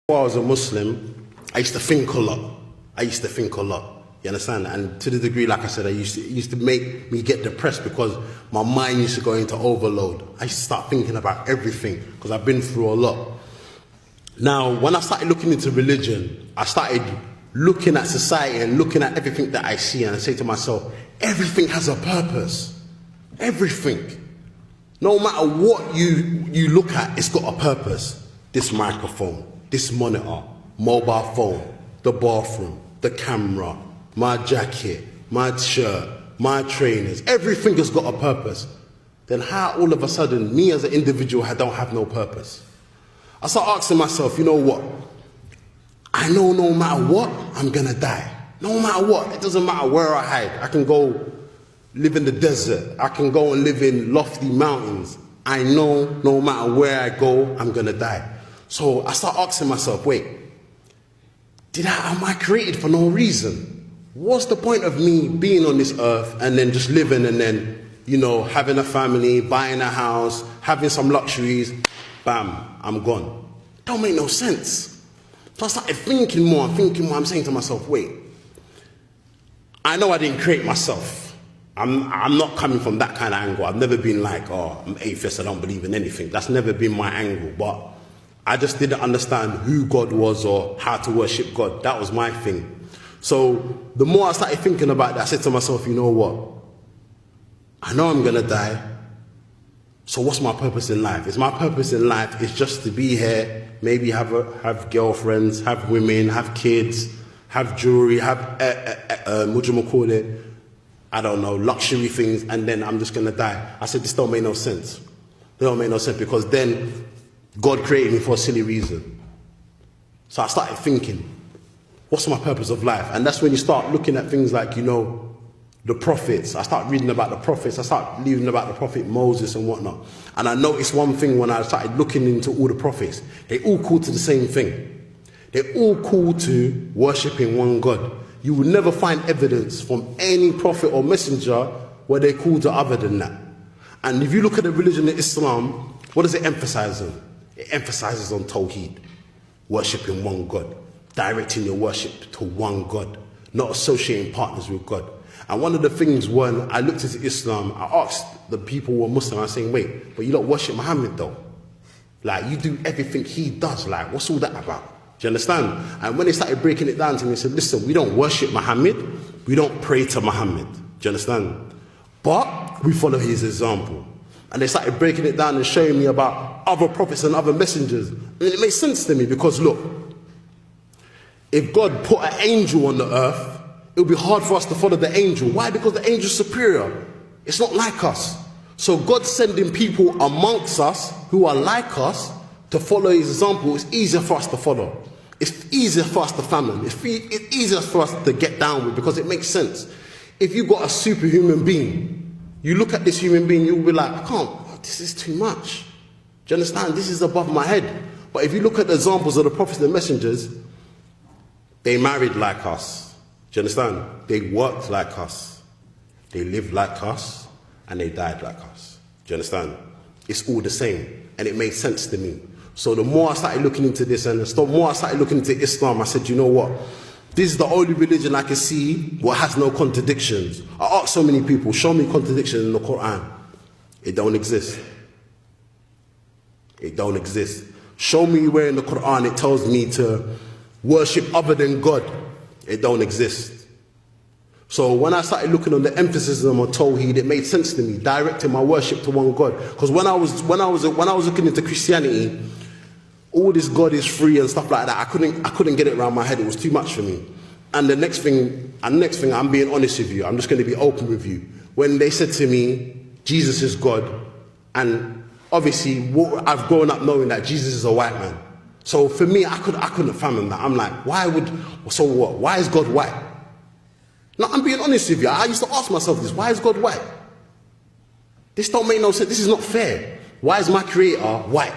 Before I was a Muslim, I used to think a lot. You understand? And to the degree, like I said, it used to make me get depressed because my mind used to go into overload. I used to start thinking about everything because I've been through a lot. Now, when I started looking into religion, I started looking at society and looking at everything that I see, and I say to myself, everything has a purpose. Everything. No matter what you look at, it's got a purpose. This microphone, this monitor, mobile phone, the bathroom, the camera, my jacket, my shirt, my trainers, everything has got a purpose. Then how all of a sudden, me as an individual, I don't have no purpose? I start asking myself, you know what? I know no matter what, I'm gonna die. No matter what, it doesn't matter where I hide. I can go live in the desert. I can go and live in lofty mountains. I know no matter where I go, I'm gonna die. So I start asking myself, wait, am I created for no reason? What's the point of me being on this earth and then just living and then, you know, having a family, buying a house, having some luxuries, bam, I'm gone. Don't make no sense. So I started thinking more. I'm saying to myself, wait, I know I didn't create myself. I'm not coming from that kind of angle. I've never been like, oh, I'm atheist, I don't believe in anything. That's never been my angle. But I just didn't understand who God was or how to worship God. That was my thing. So the more I started thinking about that, I said to myself, you know what? I know I'm going to die. So what's my purpose in life? Is my purpose in life is just to be here, maybe have girlfriends, have women, have kids, have jewelry, have, what do you call it? I don't know, luxury things, and then I'm just going to die. I said, this don't make no sense. It don't make no sense because then God created me for a silly reason. So I started thinking, what's my purpose of life? And that's when you start looking at things like, you know, the prophets. I start reading about the prophets. I start reading about the prophet Moses and whatnot. And I noticed one thing when I started looking into all the prophets. They all call to the same thing. They all call to worshipping one God. You will never find evidence from any prophet or messenger where they call to other than that. And if you look at the religion of Islam, what does it emphasize on? It emphasizes on Tawheed, worshipping one God, directing your worship to one God, not associating partners with God. And one of the things when I looked into Islam, I asked the people who were Muslim, I was saying, wait, but you don't worship Muhammad though? Like, you do everything he does, like, what's all that about? Do you understand? And when they started breaking it down to me, they said, listen, we don't worship Muhammad, we don't pray to Muhammad. Do you understand? But we follow his example. And they started breaking it down and showing me about other prophets and other messengers. And it made sense to me because look, if God put an angel on the earth, it would be hard for us to follow the angel. Why? Because the angel is superior. It's not like us. So God's sending people amongst us who are like us to follow his example. It's easier for us to follow. It's easier for us to famine. It's easier for us to get down with because it makes sense. If you've got a superhuman being, you look at this human being, you'll be like, I can't, this is too much. Do you understand? This is above my head. But if you look at the examples of the prophets and the messengers, they married like us. Do you understand? They worked like us. They lived like us. And they died like us. Do you understand? It's all the same. And it made sense to me. So the more I started looking into this and the more I started looking into Islam, I said, you know what? This is the only religion I can see what has no contradictions. I asked so many people, show me contradictions in the Quran. It don't exist. It don't exist. Show me where in the Quran it tells me to worship other than God. It don't exist. So when I started looking on the emphasis on Tawheed, it made sense to me, directing my worship to one God. Because when I was looking into Christianity, all this God is free and stuff like that, I couldn't get it around my head. It was too much for me. And the next thing, I'm being honest with you. I'm just going to be open with you. When they said to me, Jesus is God, and obviously I've grown up knowing that Jesus is a white man. So for me, I couldn't fathom that. I'm like, so what? Why is God white? No, I'm being honest with you. I used to ask myself this, why is God white? This don't make no sense. This is not fair. Why is my creator white?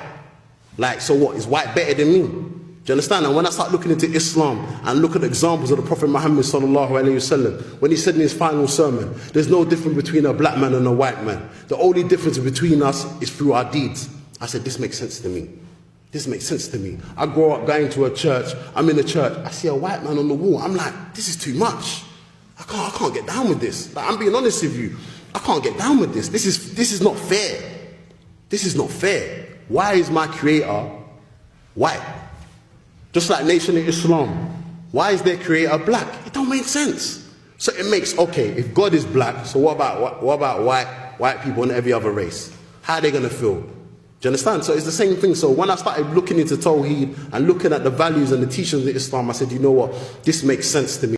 Like, so what? Is white better than me? Do you understand? And when I start looking into Islam and look at the examples of the Prophet Muhammad sallallahu alaihi wasallam, when he said in his final sermon, there's no difference between a black man and a white man. The only difference between us is through our deeds. I said, this makes sense to me. This makes sense to me. I grow up going to a church. I'm in a church. I see a white man on the wall. I'm like, this is too much. I can't get down with this. Like, I'm being honest with you. I can't get down with this. This is not fair. This is not fair. Why is my creator white? Just like Nation of Islam. Why is their creator black? It don't make sense. So it makes, okay, if God is black, so what about white people and every other race? How are they going to feel? Do you understand? So it's the same thing. So when I started looking into Tawheed and looking at the values and the teachings of Islam, I said, you know what? This makes sense to me.